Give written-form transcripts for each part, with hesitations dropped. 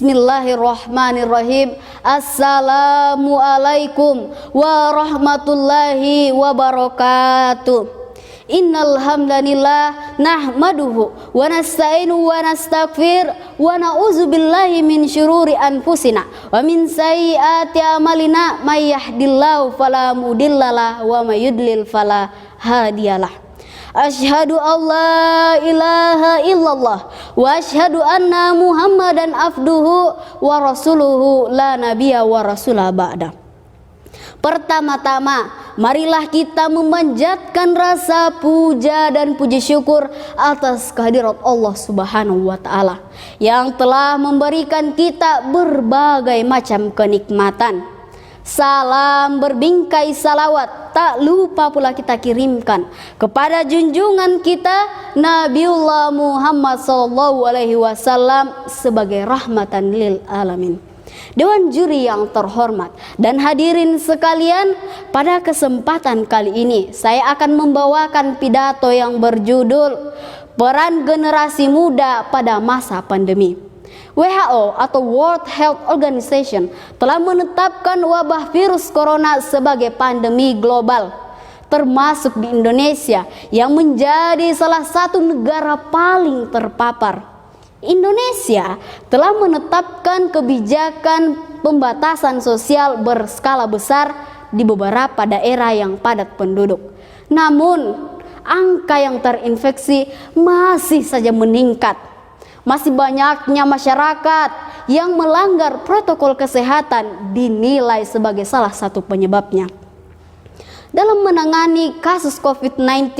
Bismillahirrahmanirrahim. Assalamualaikum warahmatullahi wabarakatuh. Innal hamdanillah nahmaduhu wa nasta'inu wa nastaghfir wa na'udzu billahi min syururi anfusina wa min sayyiati a'malina may yahdihillahu fala mudhillalah wa may yudlil fala hadiyalah. Asyhadu alla ilaha illallah wa asyhadu anna Muhammadan abduhu wa rasuluhu la nabiyya wa rasulah ba'da. Pertama-tama, marilah kita memanjatkan rasa puja dan puji syukur atas kehadirat Allah Subhanahu wa Ta'ala yang telah memberikan kita berbagai macam kenikmatan. Salam berbingkai salawat tak lupa pula kita kirimkan kepada junjungan kita Nabiullah Muhammad SAW sebagai rahmatan lil alamin. Dewan juri yang terhormat dan hadirin sekalian, pada kesempatan kali ini saya akan membawakan pidato yang berjudul Peran Generasi Muda pada Masa Pandemi. WHO atau World Health Organization telah menetapkan wabah virus corona sebagai pandemi global, termasuk di Indonesia yang menjadi salah satu negara paling terpapar. Indonesia telah menetapkan kebijakan pembatasan sosial berskala besar di beberapa daerah yang padat penduduk. Namun, angka yang terinfeksi masih saja meningkat. Masih banyaknya masyarakat yang melanggar protokol kesehatan dinilai sebagai salah satu penyebabnya. Dalam menangani kasus COVID-19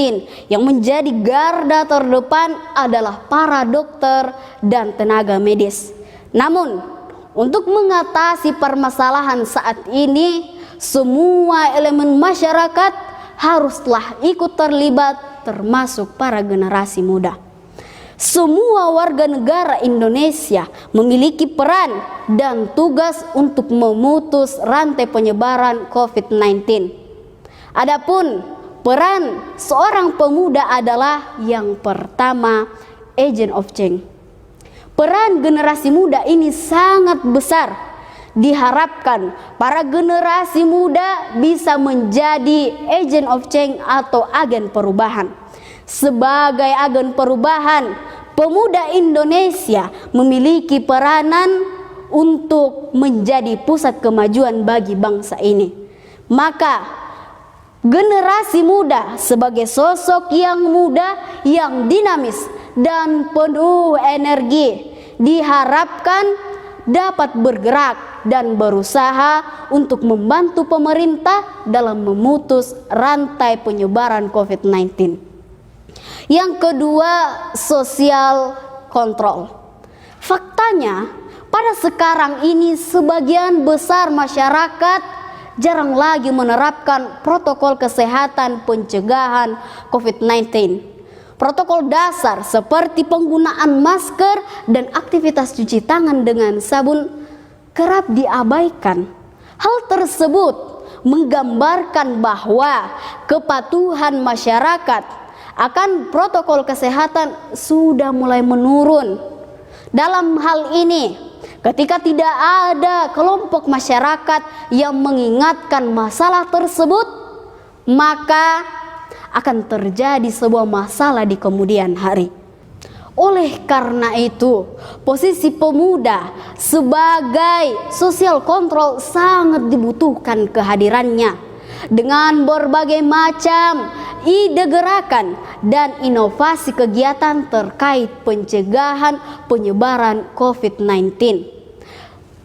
yang menjadi garda terdepan adalah para dokter dan tenaga medis. Namun, untuk mengatasi permasalahan saat ini, semua elemen masyarakat haruslah ikut terlibat, termasuk para generasi muda. Semua warga negara Indonesia memiliki peran dan tugas untuk memutus rantai penyebaran COVID-19. Adapun peran seorang pemuda adalah yang pertama, agent of change. Peran generasi muda ini sangat besar. Diharapkan para generasi muda bisa menjadi agent of change atau agen perubahan. Sebagai agen perubahan, pemuda Indonesia memiliki peranan untuk menjadi pusat kemajuan bagi bangsa ini. Maka generasi muda sebagai sosok yang muda, yang dinamis dan penuh energi diharapkan dapat bergerak dan berusaha untuk membantu pemerintah dalam memutus rantai penyebaran COVID-19. Yang kedua, social control. Faktanya, pada sekarang ini sebagian besar masyarakat jarang lagi menerapkan protokol kesehatan pencegahan COVID-19. Protokol dasar seperti penggunaan masker dan aktivitas cuci tangan dengan sabun kerap diabaikan. Hal tersebut menggambarkan bahwa kepatuhan masyarakat akan protokol kesehatan sudah mulai menurun. Dalam hal ini, ketika tidak ada kelompok masyarakat yang mengingatkan masalah tersebut, maka akan terjadi sebuah masalah di kemudian hari. Oleh karena itu, posisi pemuda sebagai social control sangat dibutuhkan kehadirannya. Dengan berbagai macam ide gerakan dan inovasi kegiatan terkait pencegahan penyebaran COVID-19.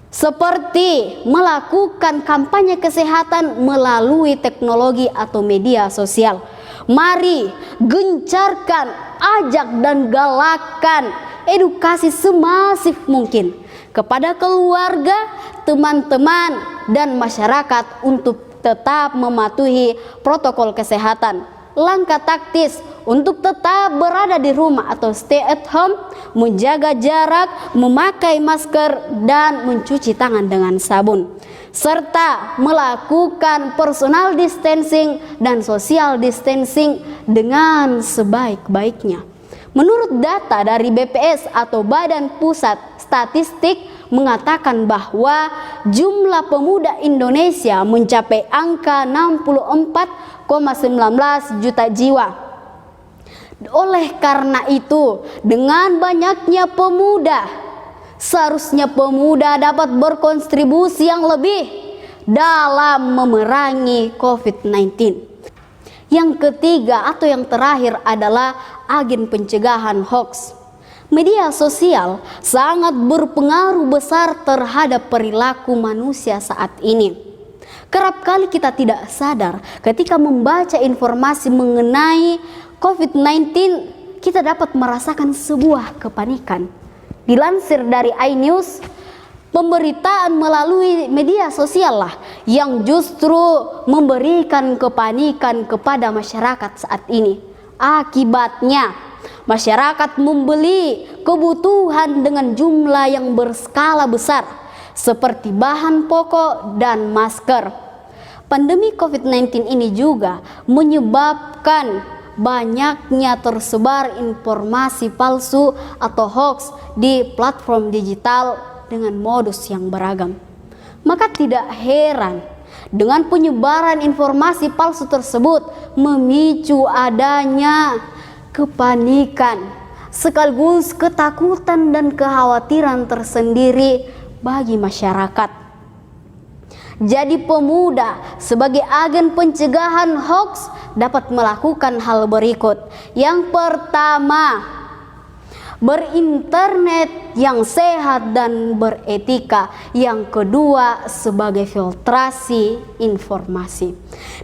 Seperti melakukan kampanye kesehatan melalui teknologi atau media sosial. Mari gencarkan, ajak dan galakan edukasi semasif mungkin kepada keluarga, teman-teman, dan masyarakat untuk tetap mematuhi protokol kesehatan. Langkah taktis untuk tetap berada di rumah atau stay at home, menjaga jarak, memakai masker, dan mencuci tangan dengan sabun, serta melakukan personal distancing dan social distancing dengan sebaik-baiknya. Menurut data dari BPS atau Badan Pusat Statistik, mengatakan bahwa jumlah pemuda Indonesia mencapai angka 64,19 juta jiwa. Oleh karena itu, dengan banyaknya pemuda, seharusnya pemuda dapat berkontribusi yang lebih dalam memerangi COVID-19. Yang ketiga atau yang terakhir adalah agen pencegahan hoax. Media sosial sangat berpengaruh besar terhadap perilaku manusia saat ini. Kerap kali kita tidak sadar ketika membaca informasi mengenai COVID-19, kita dapat merasakan sebuah kepanikan. Dilansir dari iNews, pemberitaan melalui media sosial lah yang justru memberikan kepanikan kepada masyarakat saat ini. Akibatnya, masyarakat membeli kebutuhan dengan jumlah yang berskala besar seperti bahan pokok dan masker. Pandemi COVID-19 ini juga menyebabkan banyaknya tersebar informasi palsu atau hoax di platform digital dengan modus yang beragam. Maka tidak heran dengan penyebaran informasi palsu tersebut memicu adanya kepanikan sekaligus ketakutan dan kekhawatiran tersendiri bagi masyarakat. Jadi pemuda sebagai agen pencegahan hoax dapat melakukan hal berikut. Yang pertama, berinternet yang sehat dan beretika. Yang kedua, sebagai filtrasi informasi.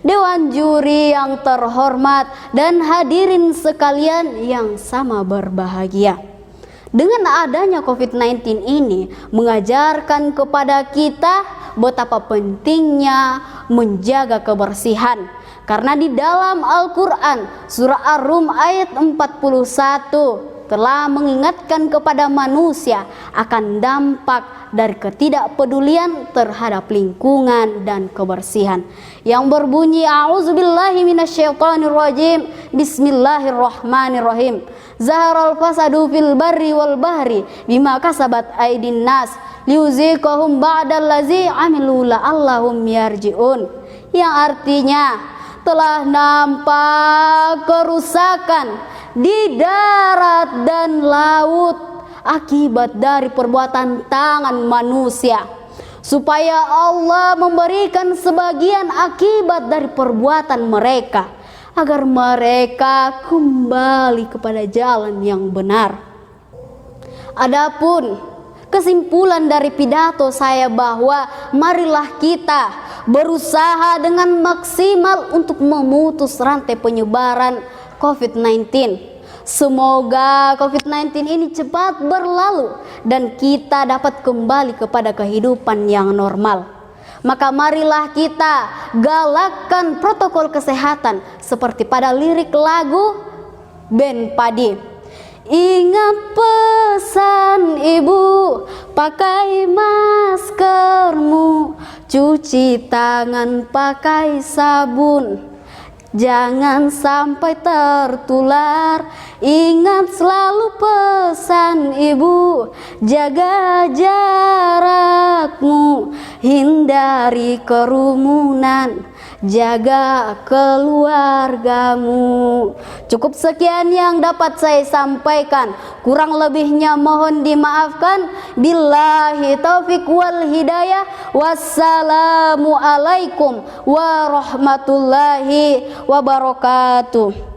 Dewan juri yang terhormat dan hadirin sekalian yang sama berbahagia. Dengan adanya COVID-19 ini mengajarkan kepada kita betapa pentingnya menjaga kebersihan. Karena di dalam Al-Quran surah Ar-Rum ayat 41 telah mengingatkan kepada manusia akan dampak dari ketidakpedulian terhadap lingkungan dan kebersihan, yang berbunyi a'udzubillahi minasyaitonirrajim, bismillahirrahmanirrahim. Zaharal fasadu fil barri wal bahri bima kasabat aydin nas liuziqahum ba'dallazi amilu la'allahum yarji'un. Yang artinya, telah nampak kerusakan di darat dan laut akibat dari perbuatan tangan manusia, supaya Allah memberikan sebagian akibat dari perbuatan mereka, agar mereka kembali kepada jalan yang benar. Adapun kesimpulan dari pidato saya bahwa marilah kita berusaha dengan maksimal untuk memutus rantai penyebaran COVID-19. Semoga COVID-19 ini cepat berlalu dan kita dapat kembali kepada kehidupan yang normal. Maka marilah kita galakkan protokol kesehatan seperti pada lirik lagu band Padi. Ingat pesan ibu, pakai maskermu, cuci tangan pakai sabun, jangan sampai tertular. Ingat selalu pesan ibu, jaga jarakmu, hindari kerumunan, jaga keluargamu. Cukup sekian yang dapat saya sampaikan. Kurang lebihnya mohon dimaafkan. Billahi taufiq wal hidayah. Wassalamualaikum warahmatullahi wabarakatuh.